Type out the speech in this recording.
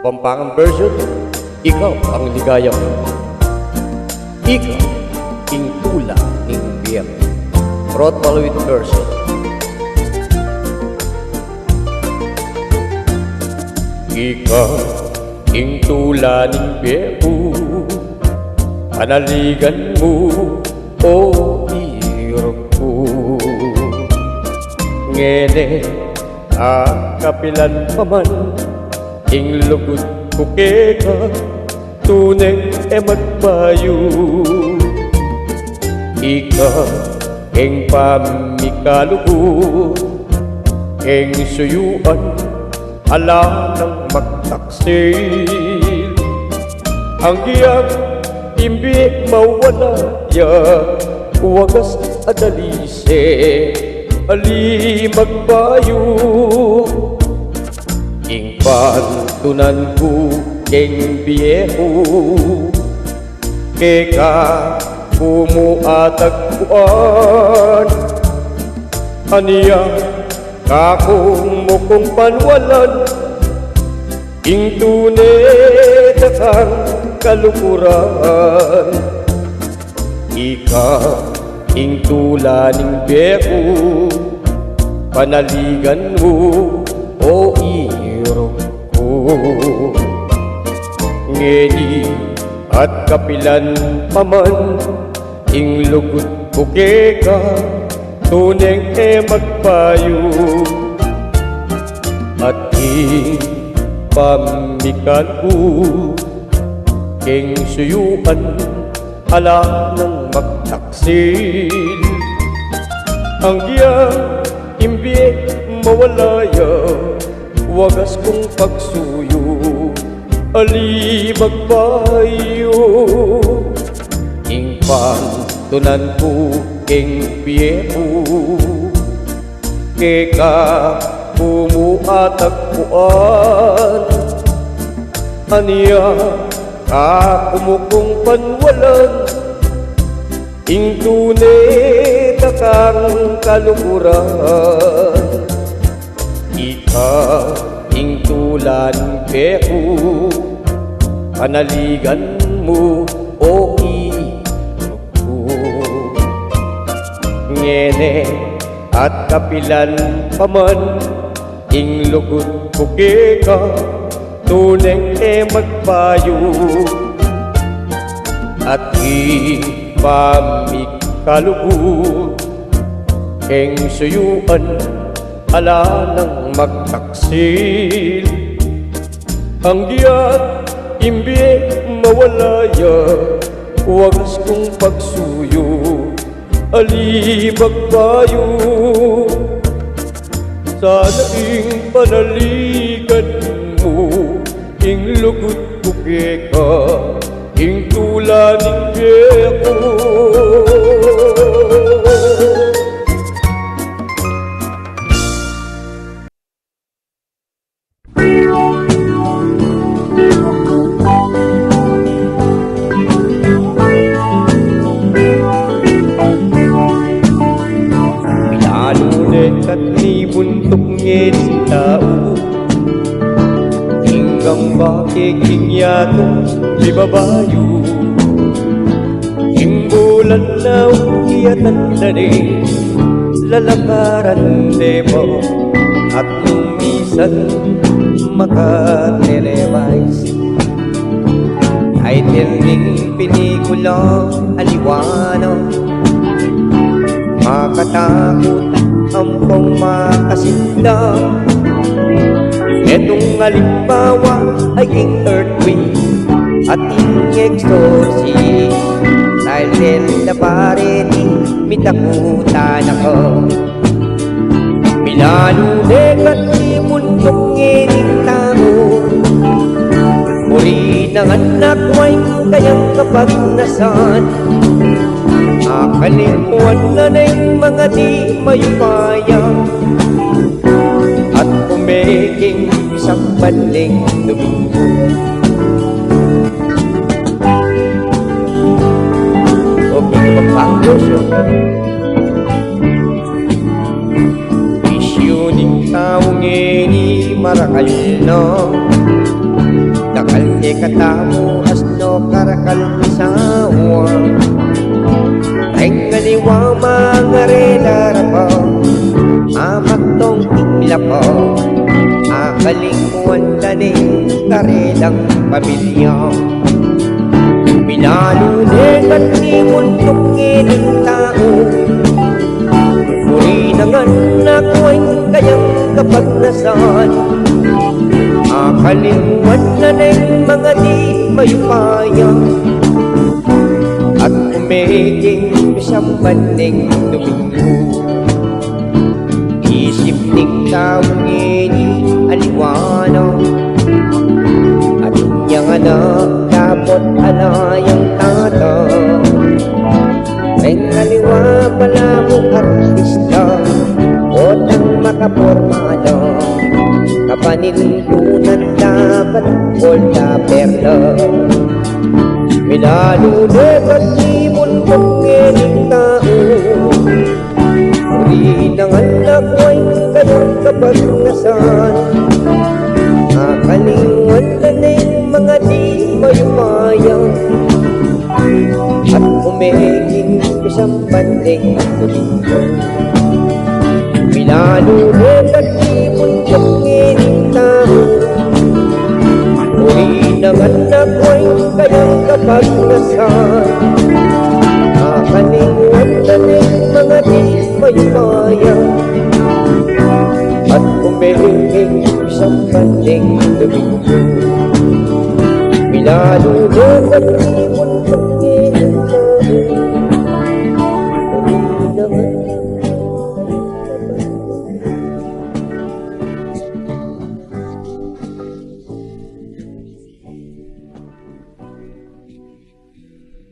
Kapampangan version, ikaw ang ligaya ko. Ikaw, king tula ng biyem. Rod Paluit version. Ikaw, king tula ng biyem. Panaligan mo, o irog ko. Ngene, kapilan pa man, ing lugod ko keka, tunay magpayo. Ika, ing pamikalugo, ing suyuan, ala ng magtaksil. Ang giyang imbi mawala ya, wagas adalise, ali magpayo. Ing pantunan ko king bieho, keka pumuatagpuan. Aniya kakong mukong panwalan, ing tunay kang kalukuran. Ika ing tula ning beko, panaligan mo o irog ko. Ngeni at kapilan paman, ing lugod ko keka, tuneng magpayo. At ing pamikan ko, king suyuan, ala ng magtaksil. Ang giyang imbi mawalaya, wagas kong pagsuyo, ali magpayo. Ing pantunan ko king bieho, keka pumuatagpuan. Aniya kakumukong panwalan, ing tunay kang kalukuran. Ika ing tulan beko, panaligan mo o irog ko. Ngene at kapilan paman, ing lugod ko keka, tuneng magpayo. At ipamikalugo, king suyuan, ala ng magtaksil. Ang giyat imbi mawalaya, wagas kong pagsuyo, ali magpayo. Sana ing panaligan mo, ing lugod ko keka, ing tula ning beko. Pinalulit at nibuntok ngayong tao, hinggang bakiking yato di babayo. Ing bulan na ukiyatan na rin, lalakaran mo, at lumisan makatelevise. Ay tining pinikula aliwanag, makatakot ampong makasidlang. Etong halimbawa ay ing earthquake at ing exorcist. Dahil na parity, mitakutan ako. Minalunin at imundong ining tao, muri ng anak mo'y kayang kapagnasan. Akalimuan na ng mga di mayupaya, at pumiking isang baling Domingo. Okay, pagpangosyo isyu ning taong ini marakal na katamu asno karakal misawa Engaliwa mangarela rapo amak tong iklapo akalingkuan taning karelang pamilya Minalunin ni mundong ining tao Muli nangan ako'y kayang kapagnasan Akalimuan na ng mga di mayupaya At umiging isang banding Domingo Isip ning taong ini aliwanag At inyang anak dapat alayang tata Pengaliwa pala mo artista Otang makapormado Kapanintunan dapat Volta Perla Minalunebat ni mundong ining tao Uri ng anak ko'y kayang kapagnasan Akaliwan na ng mga di mayumayang At umiging isang banding Domingo Minalunebat ni mundong ining tao Uri ng anak ko'y kayang kapagnasan Akaliwan na ng mga di mayumayang At umiging isang banding Domingo Minalunebat ni mundong